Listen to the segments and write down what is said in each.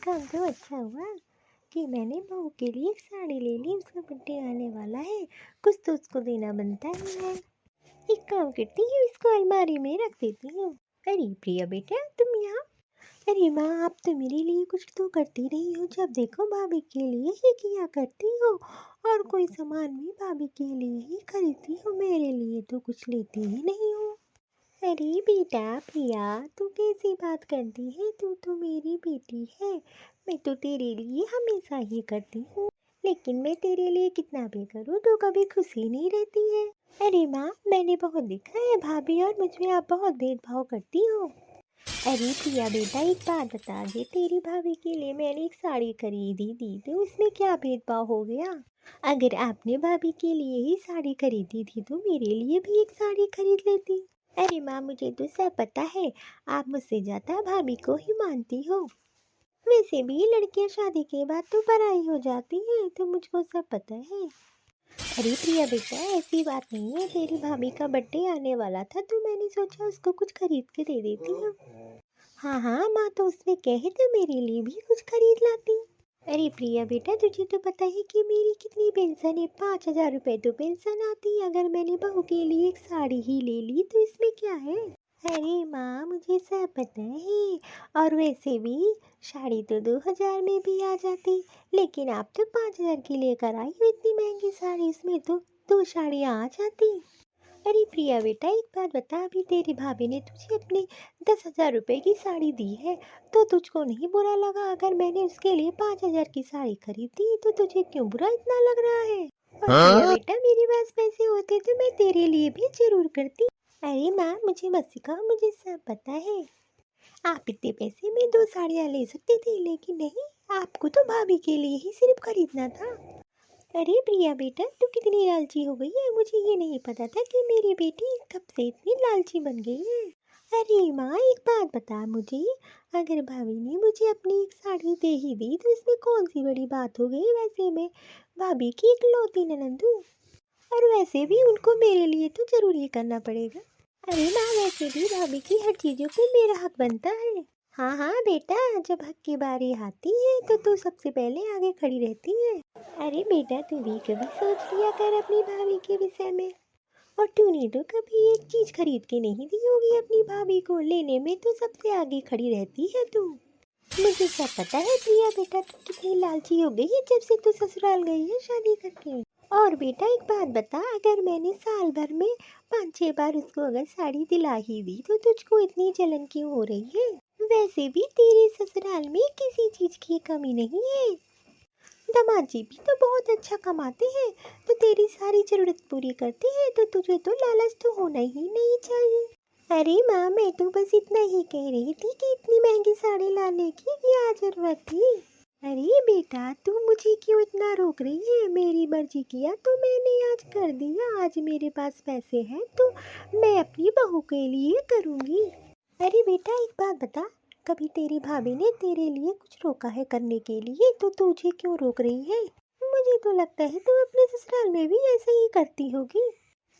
काम तो अच्छा हुआ कि मैंने बहू के लिए एक साड़ी ले ली। उसका बर्थडे आने वाला है, कुछ तो उसको देना बनता ही है। एक काम करती हूँ, इसको अलमारी में रख देती हूँ। अरे प्रिया बेटा, तुम यहाँ? अरे माँ, आप तो मेरे लिए कुछ तो करती रही हो। जब देखो भाभी के लिए ही किया करती हो, और कोई सामान भी भाभी के लिए ही खरीदती हो, मेरे लिए तो कुछ लेती ही नहीं हो। अरे बेटा प्रिया, तू कैसी बात करती है? तू तो मेरी बेटी है। मैं तो तेरे लिए हमेशा ही करती हूँ, लेकिन मैं तेरे लिए कितना भी करूँ तो कभी खुशी नहीं रहती है। अरे माँ, मैंने बहुत देखा है भाभी और मुझमें आप बहुत भेदभाव करती हो। अरे प्रिया बेटा, एक बात बता दे, तेरी भाभी के लिए मैंने एक साड़ी खरीदी थी तो उसमें क्या भेदभाव हो गया? अगर आपने भाभी के लिए ही साड़ी खरीदी थी तो मेरे लिए भी एक साड़ी खरीद लेती। अरे माँ, मुझे तो सब पता है, आप मुझसे ज़्यादा भाभी को ही मानती हो। वैसे भी लड़कियाँ शादी के बाद तो पराई हो जाती हैं, तो मुझको सब पता है। अरे प्रिया बेटा, ऐसी बात नहीं है। तेरी भाभी का बर्थडे आने वाला था तो मैंने सोचा उसको कुछ खरीद के दे देती हूँ। हाँ हाँ माँ, तो उसमें कहे तो मेरे लिए भी कुछ खरीद लाती। अरे प्रिया बेटा, तुझे तो पता है कि मेरी कितनी पेंशन है। 5,000 रुपये तो पेंशन आती है। अगर मैंने बहू के लिए एक साड़ी ही ले ली तो इसमें क्या है? अरे माँ, मुझे सब पता है। और वैसे भी साड़ी तो 2,000 में भी आ जाती, लेकिन आप तो 5,000 की लेकर आई हो इतनी महंगी साड़ी, इसमें तो 2 साड़ियाँ आ जाती। अरे प्रिया बेटा, एक बात बता, अभी तेरी भाभी ने तुझे अपनी 10,000 रुपये की साड़ी दी है तो तुझको नहीं बुरा लगा? अगर मैंने उसके लिए 5,000 की साड़ी खरीदी तो तुझे क्यों बुरा इतना लग रहा है? और प्रिया बेटा, मेरे पास पैसे होते तो मैं तेरे लिए भी जरूर करती। अरे माँ, मुझे मत सिखाओ, मुझे सब पता है। आप इतने पैसे में 2 साड़ियाँ ले सकते थे, लेकिन नहीं, आपको तो भाभी के लिए ही सिर्फ खरीदना था। अरे प्रिया बेटा, तू कितनी लालची हो गई है। मुझे ये नहीं पता था कि मेरी बेटी कब से इतनी लालची बन गई है। अरे माँ, एक बात बता मुझे, अगर भाभी ने मुझे अपनी एक साड़ी दे ही दी तो इसमें कौन सी बड़ी बात हो गई? वैसे मैं भाभी की इकलौती ननद हूँ, और वैसे भी उनको मेरे लिए तो जरूर ही करना पड़ेगा। अरे माँ, वैसे भी भाभी की हर चीज़ों पे मेरा हक बनता है। हाँ हाँ बेटा, जब हक की बारी आती है तो तू सबसे पहले आगे खड़ी रहती है। अरे बेटा, तू भी कभी सोच लिया कर अपनी भाभी के विषय में। और तूने तो कभी एक चीज़ खरीद के नहीं दी होगी अपनी भाभी को, लेने में तो सबसे आगे खड़ी रहती है तू। मुझे सब पता है प्रिया बेटा, तू कितनी लालची हो गई है जब से तू ससुराल गई है शादी करके। और बेटा एक बात बता, अगर मैंने साल भर में 5-6 बार उसको अगर साड़ी दिला ही दी तो तुझको इतनी जलन क्यों हो रही है? वैसे भी तेरे ससुराल में किसी चीज़ की कमी नहीं है। दामाद जी भी तो बहुत अच्छा कमाते हैं, तो तेरी सारी जरूरत पूरी करते हैं, तो तुझे तो लालच तो होना ही नहीं चाहिए। अरे माँ, मैं तो बस इतना ही कह रही थी कि इतनी महंगी साड़ी लाने की क्या जरूरत थी। अरे बेटा, तू मुझे क्यों इतना रोक रही है? मेरी मर्जी किया तो मैंने आज कर दिया। आज मेरे पास पैसे हैं तो मैं अपनी बहू के लिए करूँगी। अरे बेटा एक बात बता, कभी तेरी भाभी ने तेरे लिए कुछ रोका है करने के लिए तो तुझे क्यों रोक रही है? मुझे तो लगता है तू अपने ससुराल में भी ऐसे ही करती होगी,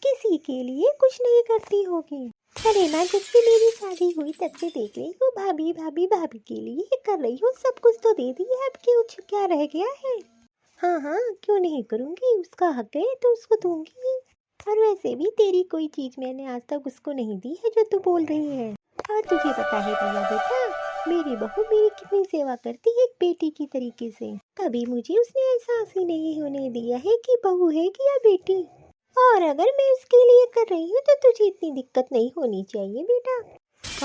किसी के लिए कुछ नहीं करती होगी। अरे ना, जब से मेरी शादी हुई तब से देख रही हूँ भाभी भाभी भाभी के लिए ही कर रही हूँ। सब कुछ तो दे दिया, अब कुछ क्या रह गया है? हाँ हाँ, क्यों नहीं करूँगी, उसका हक है तो उसको दूंगी। और वैसे भी तेरी कोई चीज़ मैंने आज तक उसको नहीं दी है जो तू बोल रही है। और तुझे पता है प्रिया बेटा, मेरी बहू मेरी कितनी सेवा करती है एक बेटी की तरीके से। कभी मुझे उसने एहसास ही नहीं होने दिया है कि बहू है कि या बेटी। और अगर मैं उसके लिए कर रही हूँ तो तुझे इतनी दिक्कत नहीं होनी चाहिए बेटा।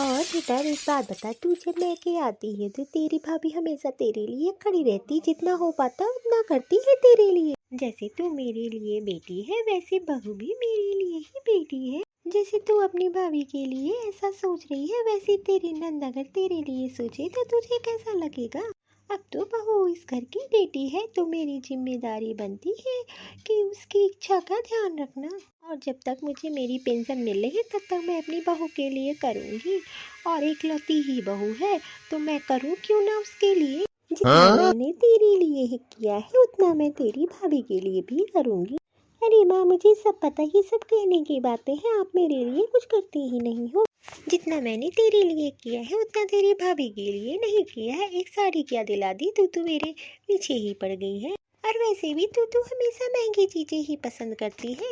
और बेटा एक बात बता, तू जब मैके आती है तो तेरी भाभी हमेशा तेरे लिए खड़ी रहती, जितना हो पाता उतना करती है तेरे लिए। जैसे तू मेरे लिए बेटी है, वैसे बहू भी मेरे लिए ही बेटी है। जैसे तू अपनी भाभी के लिए ऐसा सोच रही है, वैसे तेरी नंद अगर तेरे लिए सोचे तो तुझे कैसा लगेगा? अब तो बहू इस घर की बेटी है तो मेरी जिम्मेदारी बनती है कि उसकी इच्छा का ध्यान रखना। और जब तक मुझे मेरी पेंशन मिले है तब तक मैं अपनी बहू के लिए करूँगी। और इकलौती ही बहू है तो मैं करूँ क्यों ना उसके लिए। जितना मैंने तेरे लिए ही किया है उतना मैं तेरी भाभी के लिए भी करूँगी। अरे माँ, मुझे सब पता, ये सब कहने की बातें हैं, आप मेरे लिए कुछ करती ही नहीं हो। जितना मैंने तेरे लिए किया है उतना तेरी भाभी के लिए नहीं किया है। एक साड़ी क्या दिला दी, तू मेरे पीछे ही पड़ गई है। और वैसे भी तू हमेशा महंगी चीज़ें ही पसंद करती है।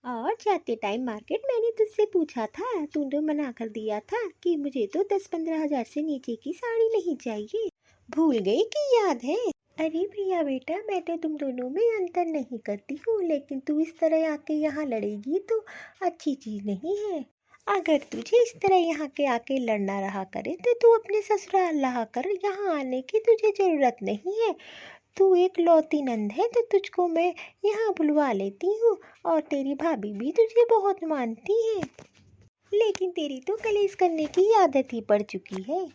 और जाते टाइम मार्केट मैंने तुझसे पूछा था, तूने मना कर दिया था कि मुझे तो 10-15 हज़ार से नीचे की साड़ी नहीं चाहिए। भूल गई कि याद है? अरे प्रिया बेटा, मैं तो तुम दोनों में अंतर नहीं करती हूँ, लेकिन तू इस तरह आके यहाँ लड़ेगी तो अच्छी चीज़ नहीं है। अगर तुझे इस तरह यहाँ के आके लड़ना रहा करे तो तू अपने ससुराल रहा कर, यहाँ आने की तुझे ज़रूरत नहीं है। तू एक लौती नंद है तो तुझको मैं यहाँ बुलवा लेती हूँ, और तेरी भाभी भी तुझे बहुत मानती है, लेकिन तेरी तो कलेश करने की आदत ही पड़ चुकी है।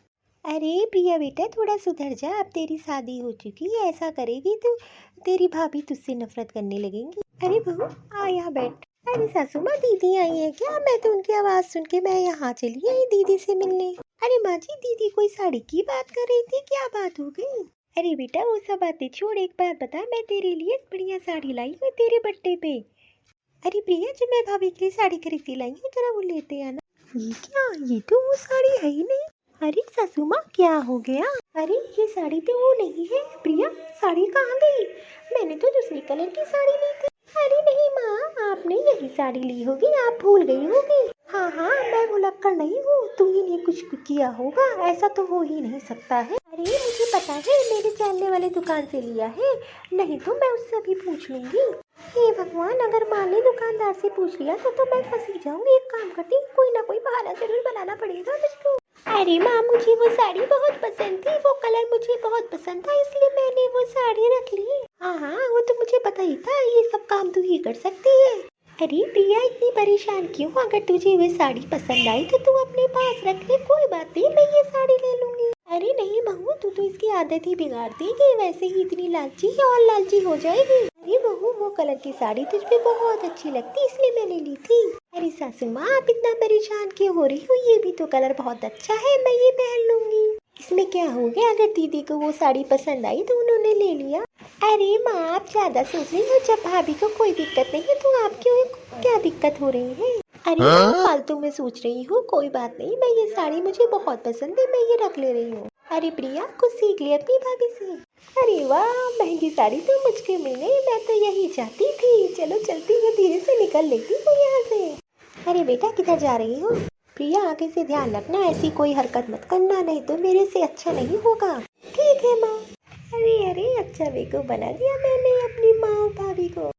अरे प्रिया बेटा, थोड़ा सुधर जा, अब तेरी शादी हो चुकी है। ऐसा करेगी तो तेरी भाभी तुझसे नफरत करने लगेंगी। अरे बहू, आ यहाँ बैठ। अरे सासू माँ, दीदी आई है क्या? मैं तो उनकी आवाज़ सुन के मैं यहाँ चली आई दीदी से मिलने। अरे माँ जी, दीदी कोई साड़ी की बात कर रही थी, क्या बात हो गई? अरे बेटा, वो सब बातें छोड़, एक बात बता, मैं तेरे लिए बढ़िया साड़ी लाई हूँ तेरे बर्थडे पे। अरे प्रिया, जो मैं भाभी के लिए साड़ी खरीदती लाई हूँ, जरा वो लेते आना। ये क्या? ये तो वो साड़ी है ही नहीं। अरे सासू माँ, क्या हो गया? अरे ये साड़ी तो वो नहीं है। प्रिया, साड़ी कहाँ गई? मैंने तो दूसरी कलर की साड़ी ली थी। अरे नहीं माँ, आपने यही साड़ी ली होगी, आप भूल गई होगी। हाँ हाँ, मैं भुलक्कड़ नहीं हूँ, तुमही ने कुछ किया होगा, ऐसा तो हो ही नहीं सकता है। अरे मुझे पता है, मेरे जानने वाले दुकान से लिया है, नहीं तो मैं उससे भी पूछ लूंगी। हे भगवान, अगर माँ ने दुकानदार से पूछ लिया तो मैं फंसी जाऊंगी। एक काम करती, कोई ना कोई बहाना जरूर बनाना पड़ेगा मुझको। अरे माँ, मुझे वो साड़ी बहुत पसंद थी, वो कलर मुझे बहुत पसंद था, इसलिए मैंने वो साड़ी रख ली। हाँ हाँ, वो तो मुझे पता ही था, ये सब काम तू ही कर सकती है। अरे प्रिया, इतनी परेशान क्यों? अगर तुझे वो साड़ी पसंद आई तो तू अपने पास रख ले, कोई बात नहीं, मैं ये साड़ी ले लूंगी। अरे नहीं बहू, तू तो इसकी आदत ही बिगाड़ देगी, वैसे ही इतनी लालची है और लालची हो जाएगी। अरे बहू, वो कलर की साड़ी तुझ पे बहुत अच्छी लगती, इसलिए मैंने ली थी। अरे सासू माँ, आप इतना परेशान क्यों हो रही हो? ये भी तो कलर बहुत अच्छा है, मैं ये पहन लूंगी। इसमें क्या हो गया? अगर दीदी को वो साड़ी पसंद आई तो उन्होंने ले लिया। अरे माँ, आप ज्यादा सोच रही हो, जब भाभी को कोई दिक्कत नहीं है तो आप क्यों, क्या दिक्कत हो रही है? अरे माँ, फालतू में सोच रही हूँ, कोई बात नहीं, मैं ये साड़ी मुझे बहुत पसंद है, मैं ये रख ले रही हूँ। अरे प्रिया, कुछ सीख ले अपनी भाभी से। अरे वाह, महंगी साड़ी तो मुझको मिल गई, मैं तो यही चाहती थी। चलो चलती हूँ, धीरे से निकल लेती हूँ यहाँ से। अरे बेटा, किधर जा रही हो? प्रिया, आगे से ध्यान रखना, ऐसी कोई हरकत मत करना, नहीं तो मेरे से अच्छा नहीं होगा। ठीक है माँ। अरे अरे, अच्छा बेवकूफ बना दिया मैंने अपनी माँ और भाभी को।